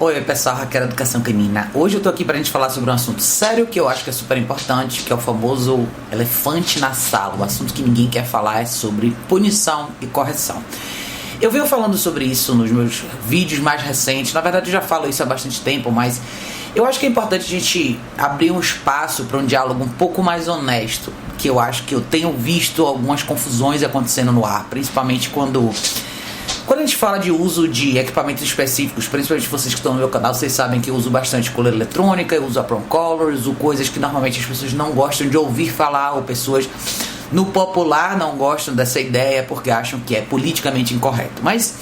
Oi pessoal, Raquel Educação Canina. Hoje eu tô aqui pra gente falar sobre um assunto sério que eu acho que é super importante, que é o famoso elefante na sala. O assunto que ninguém quer falar é sobre punição e correção. Eu venho falando sobre isso nos meus vídeos mais recentes. Na verdade eu já falo isso há bastante tempo, mas eu acho que é importante a gente abrir um espaço para um diálogo um pouco mais honesto, que eu acho que eu tenho visto algumas confusões acontecendo no ar, principalmente quando a gente fala de uso de equipamentos específicos, principalmente vocês que estão no meu canal, vocês sabem que eu uso bastante coleira eletrônica, eu uso a Prong Collar, eu uso coisas que normalmente as pessoas não gostam de ouvir falar, ou pessoas no popular não gostam dessa ideia porque acham que é politicamente incorreto. Mas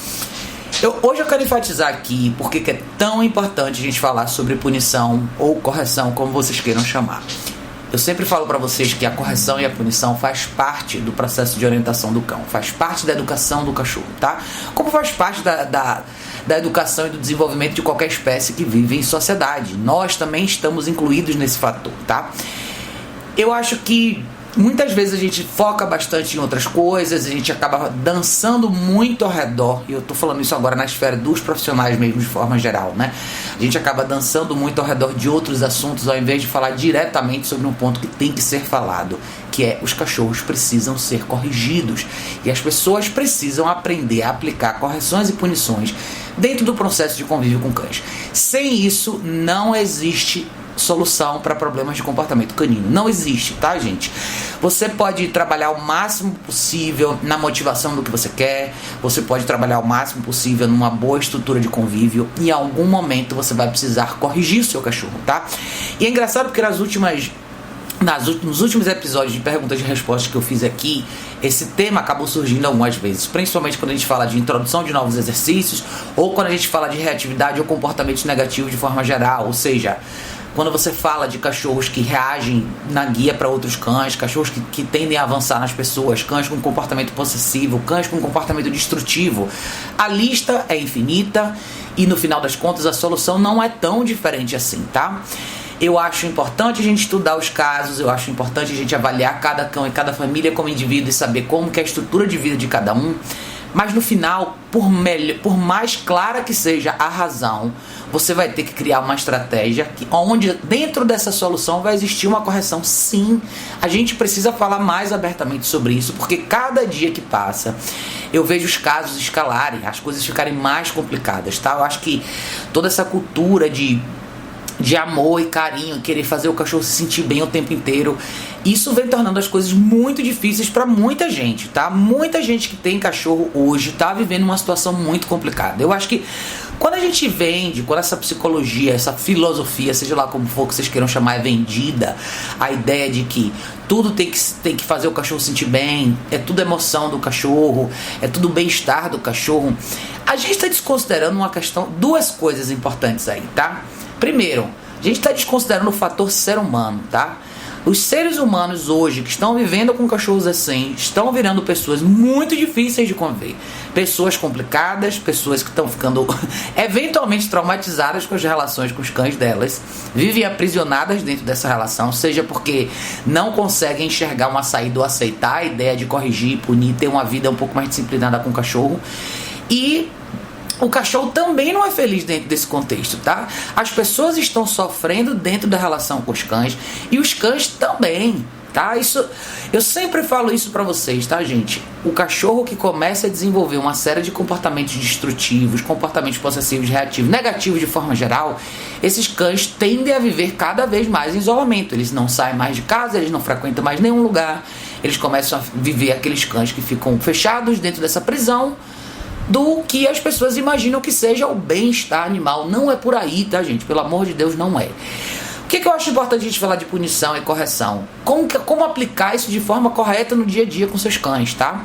hoje eu quero enfatizar aqui porque que é tão importante a gente falar sobre punição ou correção, como vocês queiram chamar. Eu sempre falo para vocês que a correção e a punição faz parte do processo de orientação do cão, faz parte da educação do cachorro, tá? Como faz parte da educação e do desenvolvimento de qualquer espécie que vive em sociedade. Nós também estamos incluídos nesse fator, tá? Eu acho que muitas vezes a gente foca bastante em outras coisas, a gente acaba dançando muito ao redor, e eu tô falando isso agora na esfera dos profissionais mesmo, de forma geral, né? A gente acaba dançando muito ao redor de outros assuntos, ao invés de falar diretamente sobre um ponto que tem que ser falado, que é: os cachorros precisam ser corrigidos, e as pessoas precisam aprender a aplicar correções e punições dentro do processo de convívio com cães. Sem isso, não existe solução para problemas de comportamento canino. Não existe, tá, gente? Você pode trabalhar o máximo possível na motivação do que você quer, você pode trabalhar o máximo possível numa boa estrutura de convívio, e em algum momento você vai precisar corrigir o seu cachorro, tá? E é engraçado porque nos últimos episódios de perguntas e respostas que eu fiz aqui, esse tema acabou surgindo algumas vezes, principalmente quando a gente fala de introdução de novos exercícios, ou quando a gente fala de reatividade ou comportamentos negativos de forma geral, ou seja, quando você fala de cachorros que reagem na guia para outros cães, cachorros que tendem a avançar nas pessoas, cães com comportamento possessivo, cães com comportamento destrutivo, a lista é infinita e no final das contas a solução não é tão diferente assim, tá? Eu acho importante a gente estudar os casos, eu acho importante a gente avaliar cada cão e cada família como indivíduo e saber como que é a estrutura de vida de cada um. Mas no final, por mais clara que seja a razão, você vai ter que criar uma estratégia onde dentro dessa solução vai existir uma correção. Sim, a gente precisa falar mais abertamente sobre isso, porque cada dia que passa eu vejo os casos escalarem, as coisas ficarem mais complicadas, tá? Eu acho que toda essa cultura de amor e carinho, querer fazer o cachorro se sentir bem o tempo inteiro, isso vem tornando as coisas muito difíceis para muita gente, tá? Muita gente que tem cachorro hoje tá vivendo uma situação muito complicada. Eu acho que quando a gente vende, quando essa psicologia, essa filosofia, seja lá como for que vocês queiram chamar, é vendida, a ideia de que tudo tem que fazer o cachorro se sentir bem, é tudo emoção do cachorro, é tudo bem-estar do cachorro, a gente está desconsiderando duas coisas importantes aí, tá? Primeiro, a gente está desconsiderando o fator ser humano, tá? Os seres humanos hoje que estão vivendo com cachorros assim, estão virando pessoas muito difíceis de conviver. Pessoas complicadas, pessoas que estão ficando eventualmente traumatizadas com as relações com os cães delas, vivem aprisionadas dentro dessa relação, seja porque não conseguem enxergar uma saída ou aceitar a ideia de corrigir, punir, ter uma vida um pouco mais disciplinada com o cachorro. E o cachorro também não é feliz dentro desse contexto, tá? As pessoas estão sofrendo dentro da relação com os cães e os cães também, tá? Eu sempre falo isso pra vocês, tá, gente? O cachorro que começa a desenvolver uma série de comportamentos destrutivos, comportamentos possessivos, reativos, negativos de forma geral, esses cães tendem a viver cada vez mais em isolamento. Eles não saem mais de casa, eles não frequentam mais nenhum lugar, eles começam a viver aqueles cães que ficam fechados dentro dessa prisão do que as pessoas imaginam que seja o bem-estar animal. Não é por aí, tá, gente? Pelo amor de Deus, não é. O que eu acho importante a gente falar de punição e correção? Como aplicar isso de forma correta no dia a dia com seus cães, tá?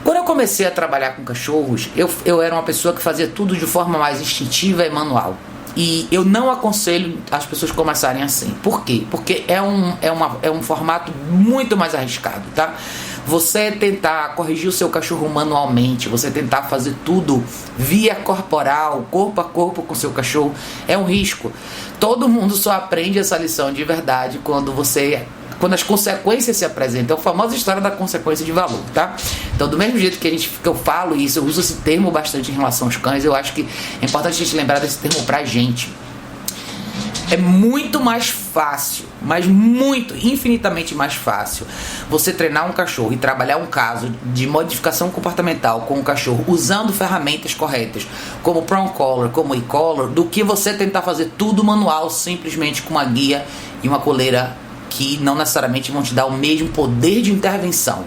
Quando eu comecei a trabalhar com cachorros, eu era uma pessoa que fazia tudo de forma mais instintiva e manual. E eu não aconselho as pessoas começarem assim. Por quê? Porque é um formato muito mais arriscado, tá? Você tentar corrigir o seu cachorro manualmente, você tentar fazer tudo via corporal, corpo a corpo com o seu cachorro, é um risco. Todo mundo só aprende essa lição de verdade quando você quando as consequências se apresentam. É a famosa história da consequência de valor, tá? Então, do mesmo jeito que eu falo isso, eu uso esse termo bastante em relação aos cães, eu acho que é importante a gente lembrar desse termo pra gente. É muito mais fácil, mas muito, infinitamente mais fácil, você treinar um cachorro e trabalhar um caso de modificação comportamental com o cachorro usando ferramentas corretas, como Prong Collar, como E-Collar, do que você tentar fazer tudo manual, simplesmente com uma guia e uma coleira que não necessariamente vão te dar o mesmo poder de intervenção.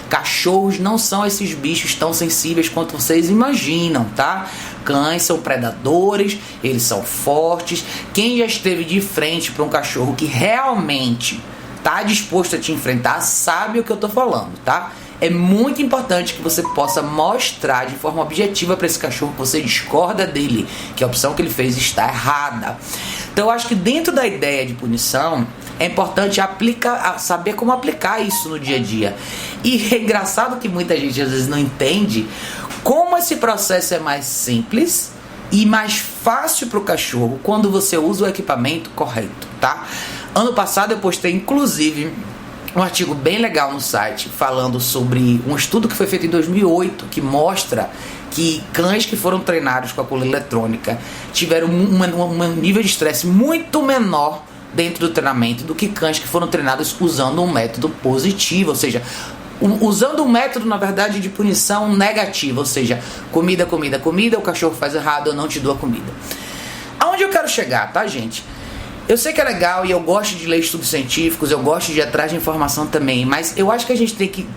Cachorros não são esses bichos tão sensíveis quanto vocês imaginam, tá? Cães são predadores, eles são fortes. Quem já esteve de frente para um cachorro que realmente tá disposto a te enfrentar, sabe o que eu tô falando, tá? É muito importante que você possa mostrar de forma objetiva para esse cachorro que você discorda dele, que a opção que ele fez está errada. Então eu acho que dentro da ideia de punição, é importante saber como aplicar isso no dia a dia. E é engraçado que muita gente às vezes não entende como esse processo é mais simples e mais fácil para o cachorro quando você usa o equipamento correto, tá? Ano passado eu postei inclusive um artigo bem legal no site falando sobre um estudo que foi feito em 2008 que mostra que cães que foram treinados com a coleira eletrônica tiveram um nível de estresse muito menor dentro do treinamento do que cães que foram treinados usando um método positivo, ou seja, usando um método, na verdade, de punição negativa, ou seja, comida, o cachorro faz errado, eu não te dou a comida. Aonde eu quero chegar, tá, gente? Eu sei que é legal e eu gosto de ler estudos científicos, eu gosto de ir atrás de informação também, mas eu acho que a gente tem que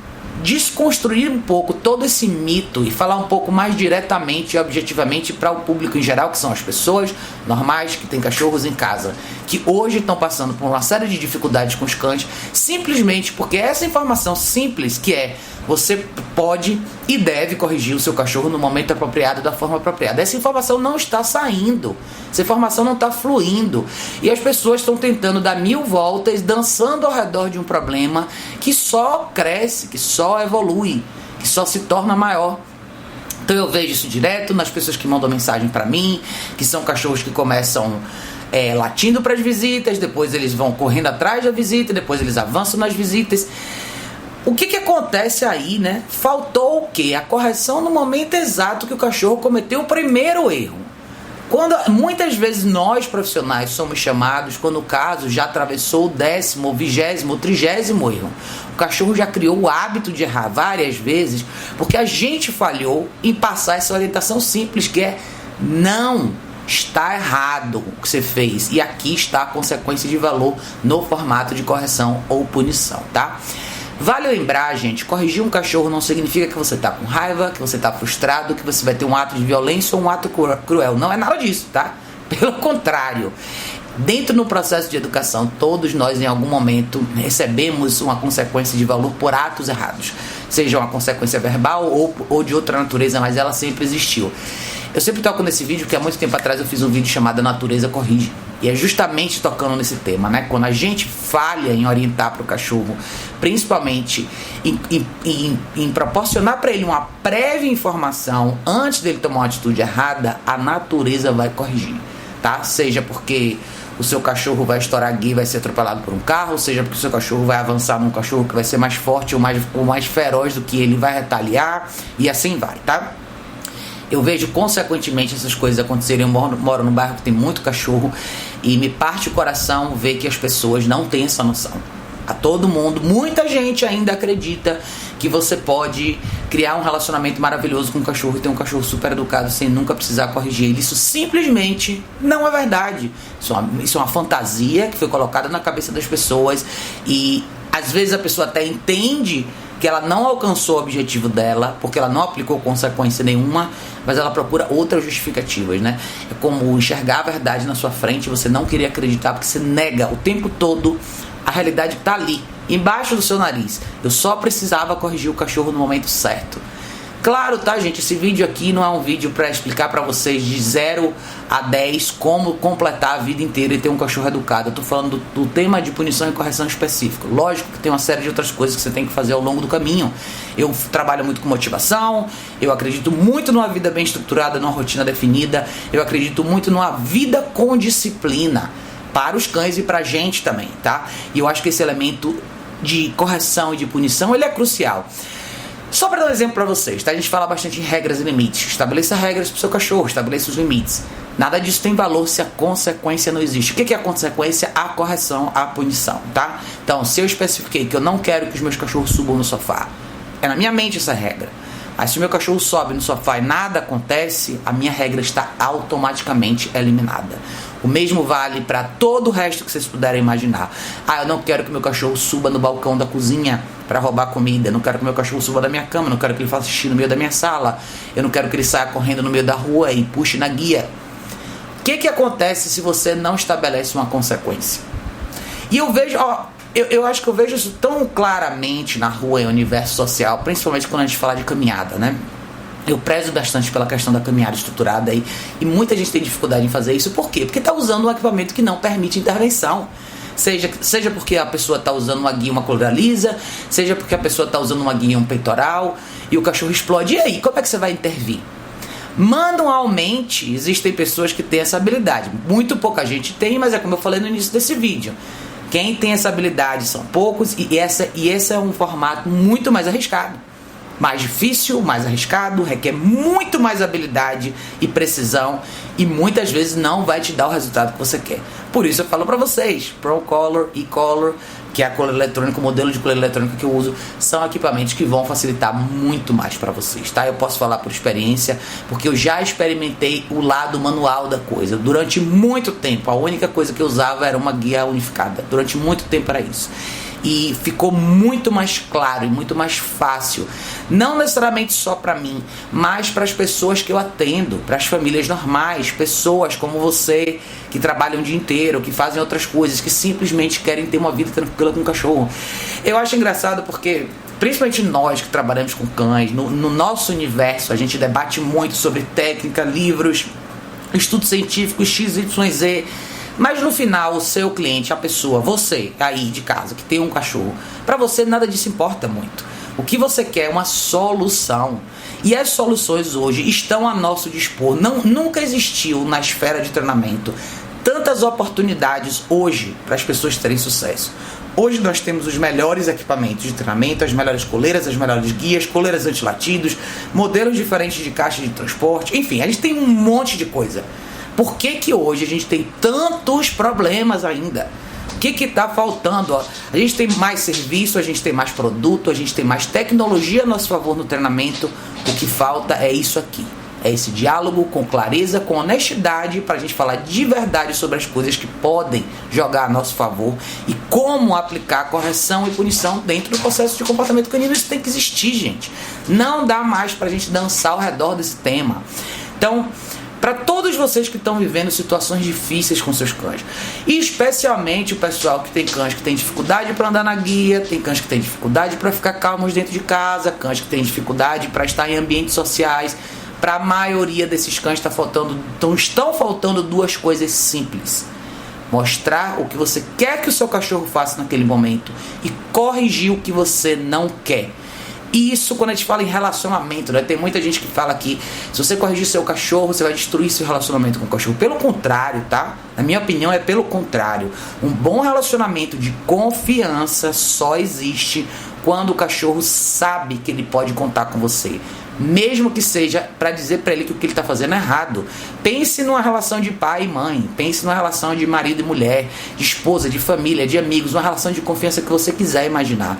desconstruir um pouco todo esse mito e falar um pouco mais diretamente e objetivamente para o público em geral, que são as pessoas normais que têm cachorros em casa, que hoje estão passando por uma série de dificuldades com os cães, simplesmente porque essa informação simples que é você pode e deve corrigir o seu cachorro no momento apropriado, da forma apropriada. Essa informação não está saindo, essa informação não está fluindo e as pessoas estão tentando dar 1000 voltas, dançando ao redor de um problema que só cresce, que só evolui, que só se torna maior. Então eu vejo isso direto nas pessoas que mandam mensagem para mim, que são cachorros que começam latindo para as visitas, depois eles vão correndo atrás da visita, depois eles avançam nas visitas. O que acontece aí, né? Faltou o quê? A correção no momento exato que o cachorro cometeu o primeiro erro. Quando muitas vezes nós profissionais somos chamados quando o caso já atravessou o 10º, o 20º, o 30º erro. O cachorro já criou o hábito de errar várias vezes porque a gente falhou em passar essa orientação simples que é não, está errado o que você fez e aqui está a consequência de valor no formato de correção ou punição, tá? Vale lembrar, gente, corrigir um cachorro não significa que você tá com raiva, que você tá frustrado, que você vai ter um ato de violência ou um ato cruel. Não é nada disso, tá? Pelo contrário. Dentro do processo de educação, todos nós em algum momento recebemos uma consequência de valor por atos errados. Seja uma consequência verbal ou de outra natureza, mas ela sempre existiu. Eu sempre toco nesse vídeo porque há muito tempo atrás eu fiz um vídeo chamado Natureza Corrige. E é justamente tocando nesse tema, né? Quando a gente falha em orientar para o cachorro, principalmente em proporcionar para ele uma prévia informação antes dele tomar uma atitude errada, a natureza vai corrigir, tá? Seja porque o seu cachorro vai estourar guia e vai ser atropelado por um carro, seja porque o seu cachorro vai avançar num cachorro que vai ser mais forte ou mais feroz do que ele, vai retaliar e assim vai, tá? Eu vejo consequentemente essas coisas acontecerem. Eu moro num bairro que tem muito cachorro e me parte o coração ver que as pessoas não têm essa noção. A todo mundo, muita gente ainda acredita que você pode criar um relacionamento maravilhoso com um cachorro e ter um cachorro super educado sem nunca precisar corrigir ele. Isso simplesmente não é verdade. Isso é uma fantasia que foi colocada na cabeça das pessoas e às vezes a pessoa até entende que ela não alcançou o objetivo dela, porque ela não aplicou consequência nenhuma, mas ela procura outras justificativas, né? É como enxergar a verdade na sua frente, você não querer acreditar, porque você nega o tempo todo a realidade que está ali, embaixo do seu nariz. Eu só precisava corrigir o cachorro no momento certo. Claro, tá, gente? Esse vídeo aqui não é um vídeo para explicar para vocês de 0 a 10 como completar a vida inteira e ter um cachorro educado. Eu tô falando do tema de punição e correção específico. Lógico que tem uma série de outras coisas que você tem que fazer ao longo do caminho. Eu trabalho muito com motivação, eu acredito muito numa vida bem estruturada, numa rotina definida, eu acredito muito numa vida com disciplina. para os cães e para a gente também, tá? E eu acho que esse elemento de correção e de punição, ele é crucial. Só para dar um exemplo para vocês, tá? A gente fala bastante em regras e limites. Estabeleça regras para o seu cachorro, estabeleça os limites. Nada disso tem valor se a consequência não existe. O que é a consequência? A correção, a punição, tá? Então, se eu especifiquei que eu não quero que os meus cachorros subam no sofá, é na minha mente essa regra. Aí se o meu cachorro sobe no sofá e nada acontece, a minha regra está automaticamente eliminada. O mesmo vale para todo o resto que vocês puderem imaginar. Eu não quero que meu cachorro suba no balcão da cozinha para roubar comida. Eu não quero que meu cachorro suba da minha cama. Eu não quero que ele faça xixi no meio da minha sala. Eu não quero que ele saia correndo no meio da rua e puxe na guia. O que acontece se você não estabelece uma consequência? E eu vejo, eu acho que eu vejo isso tão claramente na rua e no universo social, principalmente quando a gente fala de caminhada, né? Eu prezo bastante pela questão da caminhada estruturada aí, e muita gente tem dificuldade em fazer isso. Por quê? Porque está usando um equipamento que não permite intervenção. Seja porque a pessoa está usando uma guia e uma coleira lisa, seja porque a pessoa está usando uma guia e um peitoral, e o cachorro explode. E aí, como é que você vai intervir? Manualmente, existem pessoas que têm essa habilidade. Muito pouca gente tem, mas é como eu falei no início desse vídeo. Quem tem essa habilidade são poucos, e esse é um formato muito mais arriscado. Mais difícil, mais arriscado, requer muito mais habilidade e precisão, e muitas vezes não vai te dar o resultado que você quer. Por isso eu falo para vocês, ProColor e Color, que é a coleira eletrônica, o modelo de coleira eletrônica que eu uso, são equipamentos que vão facilitar muito mais para vocês, tá? Eu posso falar por experiência, porque eu já experimentei o lado manual da coisa. Durante muito tempo, a única coisa que eu usava era uma guia unificada. Durante muito tempo era isso. E ficou muito mais claro e muito mais fácil, não necessariamente só para mim, mas para as pessoas que eu atendo, para as famílias normais, pessoas como você que trabalham o dia inteiro, que fazem outras coisas, que simplesmente querem ter uma vida tranquila com o cachorro. Eu acho engraçado porque, principalmente nós que trabalhamos com cães, no nosso universo a gente debate muito sobre técnica, livros, estudos científicos, XYZ. Mas no final, o seu cliente, a pessoa, você aí de casa que tem um cachorro, para você nada disso importa muito. O que você quer é uma solução. E as soluções hoje estão a nosso dispor. Nunca existiu na esfera de treinamento tantas oportunidades hoje para as pessoas terem sucesso. Hoje nós temos os melhores equipamentos de treinamento, as melhores coleiras, as melhores guias, coleiras antilatidos, modelos diferentes de caixa de transporte, enfim, a gente tem um monte de coisa. Por que hoje a gente tem tantos problemas ainda? O que está faltando? A gente tem mais serviço, a gente tem mais produto, a gente tem mais tecnologia a nosso favor no treinamento. O que falta é isso aqui. É esse diálogo com clareza, com honestidade, para a gente falar de verdade sobre as coisas que podem jogar a nosso favor e como aplicar correção e punição dentro do processo de comportamento canino. Isso tem que existir, gente. Não dá mais para a gente dançar ao redor desse tema. Então, para todos vocês que estão vivendo situações difíceis com seus cães, e especialmente o pessoal que tem cães que tem dificuldade para andar na guia, tem cães que tem dificuldade para ficar calmos dentro de casa, cães que tem dificuldade para estar em ambientes sociais, para a maioria desses cães estão faltando duas coisas simples: mostrar o que você quer que o seu cachorro faça naquele momento e corrigir o que você não quer. Isso quando a gente fala em relacionamento, né? Tem muita gente que fala que se você corrigir seu cachorro, você vai destruir seu relacionamento com o cachorro. Pelo contrário, tá? Na minha opinião, é pelo contrário. Um bom relacionamento de confiança só existe quando o cachorro sabe que ele pode contar com você, mesmo que seja para dizer para ele que o que ele está fazendo é errado. Pense numa relação de pai e mãe, pense numa relação de marido e mulher, de esposa, de família, de amigos, uma relação de confiança que você quiser imaginar.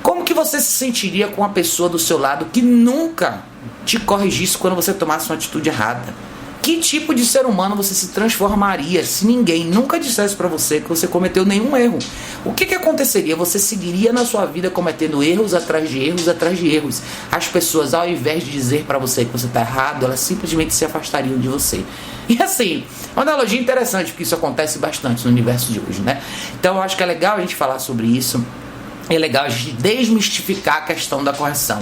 Como que você se sentiria com uma pessoa do seu lado que nunca te corrigisse quando você tomasse uma atitude errada? Que tipo de ser humano você se transformaria se ninguém nunca dissesse pra você que você cometeu nenhum erro? O que aconteceria? Você seguiria na sua vida cometendo erros atrás de erros atrás de erros. As pessoas, ao invés de dizer pra você que você tá errado, elas simplesmente se afastariam de você. E assim, uma analogia interessante, porque isso acontece bastante no universo de hoje, né? Então eu acho que é legal a gente falar sobre isso. É legal a gente desmistificar a questão da correção.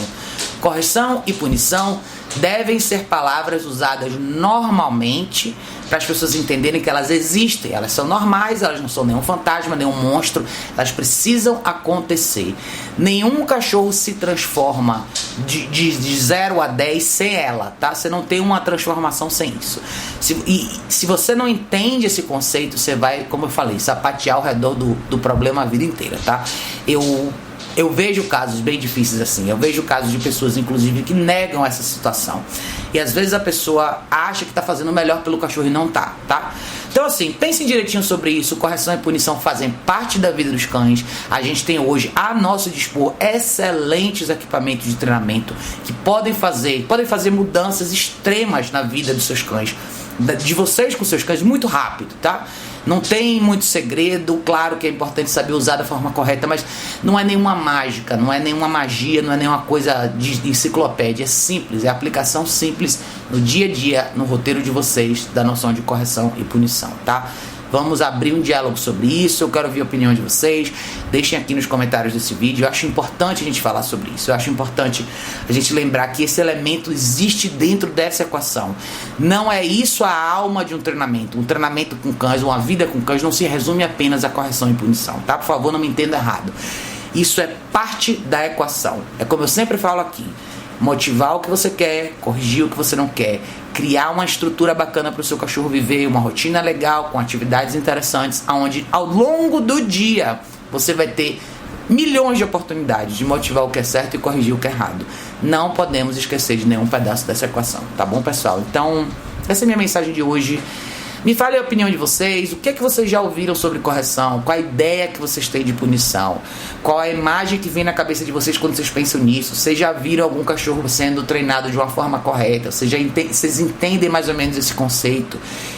Correção e punição devem ser palavras usadas normalmente para as pessoas entenderem que elas existem, elas são normais, elas não são nenhum fantasma, nenhum monstro, elas precisam acontecer. Nenhum cachorro se transforma de 0 a 10 sem ela, tá? Você não tem uma transformação sem isso. Se você não entende esse conceito, você vai, como eu falei, sapatear ao redor do problema a vida inteira, tá? Eu vejo casos bem difíceis assim, eu vejo casos de pessoas, inclusive, que negam essa situação. E às vezes a pessoa acha que está fazendo o melhor pelo cachorro e não tá? Então assim, pensem direitinho sobre isso. Correção e punição fazem parte da vida dos cães. A gente tem hoje a nosso dispor excelentes equipamentos de treinamento que podem fazer mudanças extremas na vida dos seus cães, de vocês com seus cães, muito rápido, tá? Não tem muito segredo, claro que é importante saber usar da forma correta, mas não é nenhuma mágica, não é nenhuma magia, não é nenhuma coisa de enciclopédia, é simples, é aplicação simples no dia a dia, no roteiro de vocês, da noção de correção e punição, tá? Vamos abrir um diálogo sobre isso, eu quero ouvir a opinião de vocês, deixem aqui nos comentários desse vídeo. Eu acho importante a gente falar sobre isso, eu acho importante a gente lembrar que esse elemento existe dentro dessa equação. Não é isso a alma de um treinamento com cães, uma vida com cães não se resume apenas a correção e punição, tá? Por favor, não me entenda errado. Isso é parte da equação, é como eu sempre falo aqui. Motivar o que você quer, corrigir o que você não quer, criar uma estrutura bacana para o seu cachorro viver, uma rotina legal, com atividades interessantes, onde ao longo do dia você vai ter milhões de oportunidades de motivar o que é certo e corrigir o que é errado. Não podemos esquecer de nenhum pedaço dessa equação, tá bom, pessoal? Então, essa é a minha mensagem de hoje. Me fale a opinião de vocês, o que é que vocês já ouviram sobre correção, qual a ideia que vocês têm de punição, qual a imagem que vem na cabeça de vocês quando vocês pensam nisso, vocês já viram algum cachorro sendo treinado de uma forma correta, vocês entendem mais ou menos esse conceito,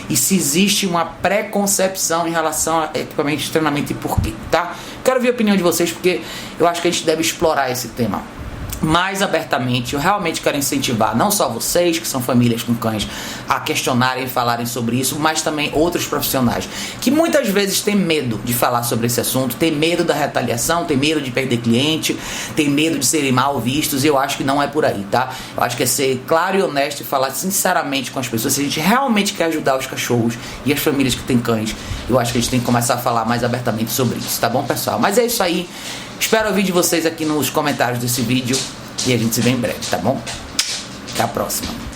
e se existe uma preconcepção em relação a equipamento de treinamento e por quê, tá? Quero ver a opinião de vocês porque eu acho que a gente deve explorar esse tema mais abertamente. Eu realmente quero incentivar não só vocês, que são famílias com cães, a questionarem e falarem sobre isso, mas também outros profissionais, que muitas vezes têm medo de falar sobre esse assunto, têm medo da retaliação, têm medo de perder cliente, têm medo de serem mal vistos, e eu acho que não é por aí, tá? Eu acho que é ser claro e honesto e falar sinceramente com as pessoas. Se a gente realmente quer ajudar os cachorros e as famílias que têm cães, eu acho que a gente tem que começar a falar mais abertamente sobre isso, tá bom, pessoal? Mas é isso aí. Espero ouvir de vocês aqui nos comentários desse vídeo e a gente se vê em breve, tá bom? Até a próxima.